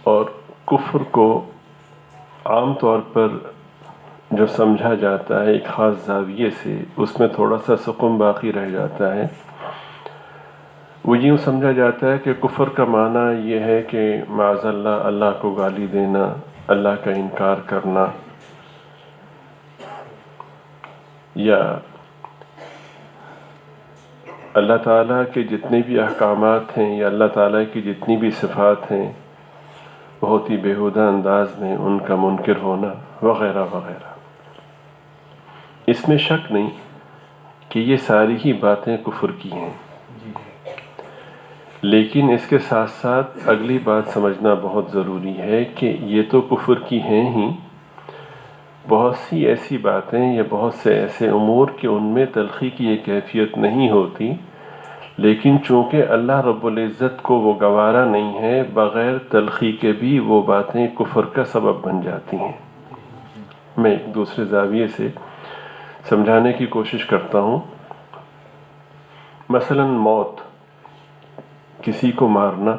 اور کفر کو عام طور پر جو سمجھا جاتا ہے ایک خاص زاویے سے، اس میں تھوڑا سا سقم باقی رہ جاتا ہے۔ وہ یوں سمجھا جاتا ہے کہ کفر کا معنی یہ ہے کہ معاذ اللہ اللہ کو گالی دینا، اللہ کا انکار کرنا، یا اللہ تعالیٰ کے جتنے بھی احکامات ہیں یا اللہ تعالیٰ کی جتنی بھی صفات ہیں بہت ہی بیہودہ انداز میں ان کا منکر ہونا وغیرہ وغیرہ۔ اس میں شک نہیں کہ یہ ساری ہی باتیں کفر کی ہیں، لیکن اس کے ساتھ ساتھ اگلی بات سمجھنا بہت ضروری ہے کہ یہ تو کفر کی ہیں ہی، بہت سی ایسی باتیں یا بہت سے ایسے امور کہ ان میں تلخی کی یہ کیفیت نہیں ہوتی، لیکن چونکہ اللہ رب العزت کو وہ گوارا نہیں ہے، بغیر تلخی کے بھی وہ باتیں کفر کا سبب بن جاتی ہیں۔ میں ایک دوسرے زاویے سے سمجھانے کی کوشش کرتا ہوں۔ مثلا موت، کسی کو مارنا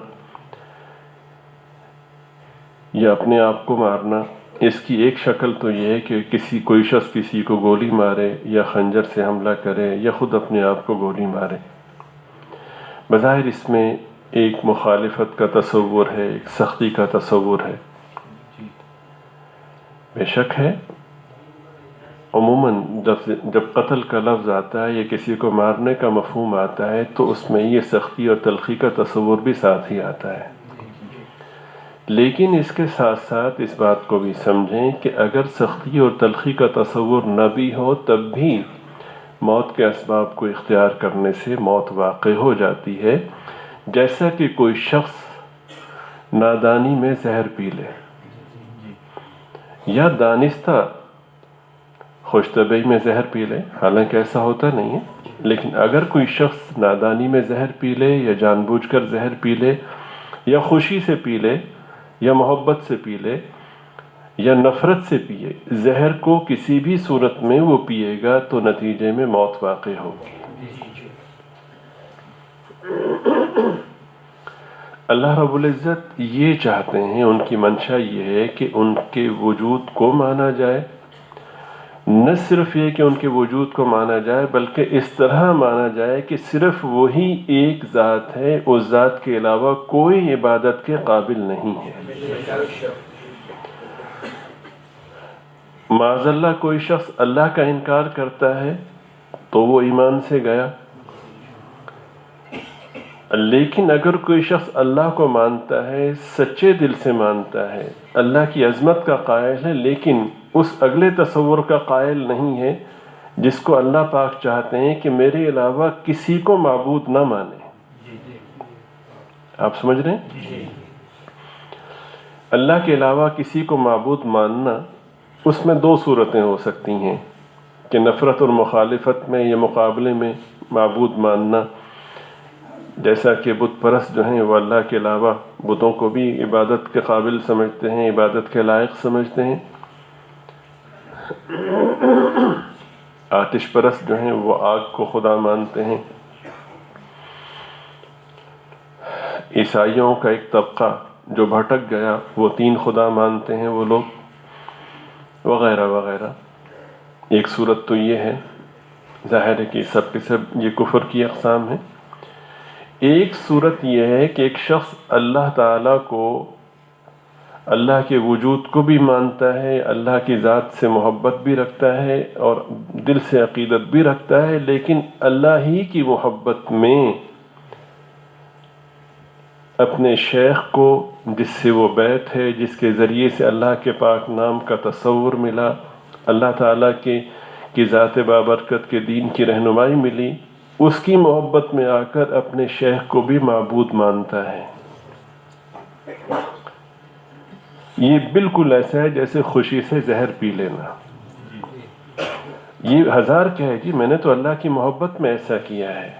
یا اپنے آپ کو مارنا، اس کی ایک شکل تو یہ ہے کہ کوئی شخص کسی کو گولی مارے یا خنجر سے حملہ کرے یا خود اپنے آپ کو گولی مارے۔ بظاہر اس میں ایک مخالفت کا تصور ہے، ایک سختی کا تصور ہے، بے شک ہے۔ عموماً جب قتل کا لفظ آتا ہے یا کسی کو مارنے کا مفہوم آتا ہے تو اس میں یہ سختی اور تلخی کا تصور بھی ساتھ ہی آتا ہے، لیکن اس کے ساتھ ساتھ اس بات کو بھی سمجھیں کہ اگر سختی اور تلخی کا تصور نہ بھی ہو تب بھی موت کے اسباب کو اختیار کرنے سے موت واقع ہو جاتی ہے، جیسا کہ کوئی شخص نادانی میں زہر پی لے یا دانستہ خوش طبعی میں زہر پی لے، حالانکہ ایسا ہوتا نہیں ہے، لیکن اگر کوئی شخص نادانی میں زہر پی لے یا جان بوجھ کر زہر پی لے یا خوشی سے پی لے یا محبت سے پی لے یا نفرت سے پیے، زہر کو کسی بھی صورت میں وہ پیے گا تو نتیجے میں موت واقع ہوگی۔ اللہ رب العزت یہ چاہتے ہیں، ان کی منشا یہ ہے کہ ان کے وجود کو مانا جائے، نہ صرف یہ کہ ان کے وجود کو مانا جائے بلکہ اس طرح مانا جائے کہ صرف وہی ایک ذات ہے، اس ذات کے علاوہ کوئی عبادت کے قابل نہیں ہے۔ معاذ اللہ کوئی شخص اللہ کا انکار کرتا ہے تو وہ ایمان سے گیا، لیکن اگر کوئی شخص اللہ کو مانتا ہے، سچے دل سے مانتا ہے، اللہ کی عظمت کا قائل ہے، لیکن اس اگلے تصور کا قائل نہیں ہے جس کو اللہ پاک چاہتے ہیں کہ میرے علاوہ کسی کو معبود نہ مانے۔ آپ سمجھ رہے ہیں؟ اللہ کے علاوہ کسی کو معبود ماننا، اس میں دو صورتیں ہو سکتی ہیں کہ نفرت اور مخالفت میں یا مقابلے میں معبود ماننا، جیسا کہ بت پرست جو ہیں وہ اللہ کے علاوہ بتوں کو بھی عبادت کے قابل سمجھتے ہیں، عبادت کے لائق سمجھتے ہیں۔ آتش پرست جو ہیں وہ آگ کو خدا مانتے ہیں۔ عیسائیوں کا ایک طبقہ جو بھٹک گیا وہ 3 خدا مانتے ہیں وہ لوگ، وغیرہ وغیرہ۔ ایک صورت تو یہ ہے، ظاہر ہے کہ سب کے سب یہ کفر کی اقسام ہیں۔ ایک صورت یہ ہے کہ ایک شخص اللہ تعالیٰ کو، اللہ کے وجود کو بھی مانتا ہے، اللہ کی ذات سے محبت بھی رکھتا ہے اور دل سے عقیدت بھی رکھتا ہے، لیکن اللہ ہی کی محبت میں اپنے شیخ کو، جس سے وہ بیعت ہے، جس کے ذریعے سے اللہ کے پاک نام کا تصور ملا، اللہ تعالیٰ کی ذات بابرکت کے دین کی رہنمائی ملی، اس کی محبت میں آ کر اپنے شیخ کو بھی معبود مانتا ہے۔ یہ بالکل ایسا ہے جیسے خوشی سے زہر پی لینا۔ یہ ہزار کہے جی میں نے تو اللہ کی محبت میں ایسا کیا ہے۔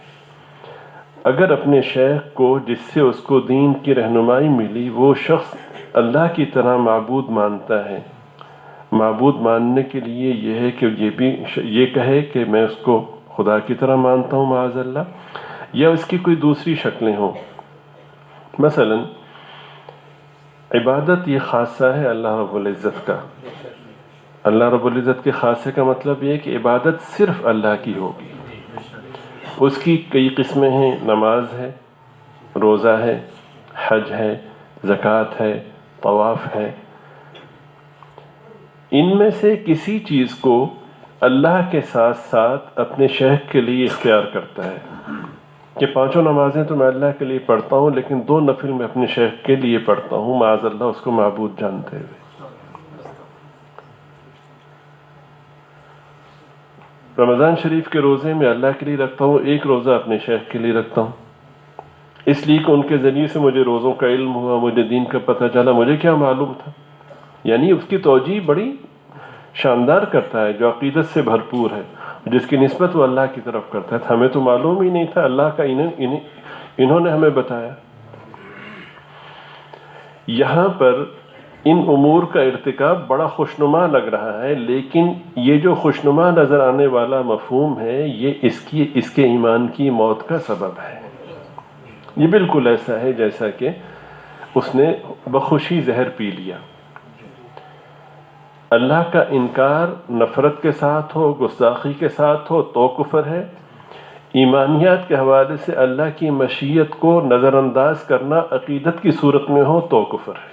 اگر اپنے شیخ کو، جس سے اس کو دین کی رہنمائی ملی، وہ شخص اللہ کی طرح معبود مانتا ہے، معبود ماننے کے لیے یہ ہے کہ یہ کہے کہ میں اس کو خدا کی طرح مانتا ہوں معاذ اللہ، یا اس کی کوئی دوسری شکلیں ہوں۔ مثلا عبادت یہ خاصہ ہے اللہ رب العزت کا. اللہ رب العزت کے خاصے کا مطلب یہ ہے کہ عبادت صرف اللہ کی ہوگی. اس کی کئی قسمیں ہیں، نماز ہے، روزہ ہے، حج ہے، زکوٰۃ ہے، طواف ہے. ان میں سے کسی چیز کو اللہ کے ساتھ ساتھ اپنے شیخ کے لیے اختیار کرتا ہے کہ 5 نمازیں تو میں اللہ کے لیے پڑھتا ہوں، لیکن 2 نفل میں اپنے شیخ کے لیے پڑھتا ہوں، معاذ اللہ اس کو معبود جانتے ہوئے. رمضان شریف کے روزے میں اللہ کے لیے رکھتا ہوں، 1 روزہ اپنے شیخ کے لیے رکھتا ہوں، اس لیے کہ ان کے ذریعے سے مجھے روزوں کا علم ہوا، مجھے دین کا پتہ چلا. مجھے کیا معلوم تھا؟ یعنی اس کی توجیہ بڑی شاندار کرتا ہے جو عقیدت سے بھرپور ہے، جس کی نسبت وہ اللہ کی طرف کرتا ہے. ہمیں تو معلوم ہی نہیں تھا، اللہ کا انہوں نے ہمیں بتایا. یہاں پر ان امور کا ارتکاب بڑا خوشنما لگ رہا ہے، لیکن یہ جو خوشنما نظر آنے والا مفہوم ہے یہ اس کے ایمان کی موت کا سبب ہے. یہ بالکل ایسا ہے جیسا کہ اس نے بخوشی زہر پی لیا. اللہ کا انکار نفرت کے ساتھ ہو، گستاخی کے ساتھ ہو تو کفر ہے. ایمانیات کے حوالے سے اللہ کی مشیت کو نظر انداز کرنا عقیدت کی صورت میں ہو تو کفر ہے.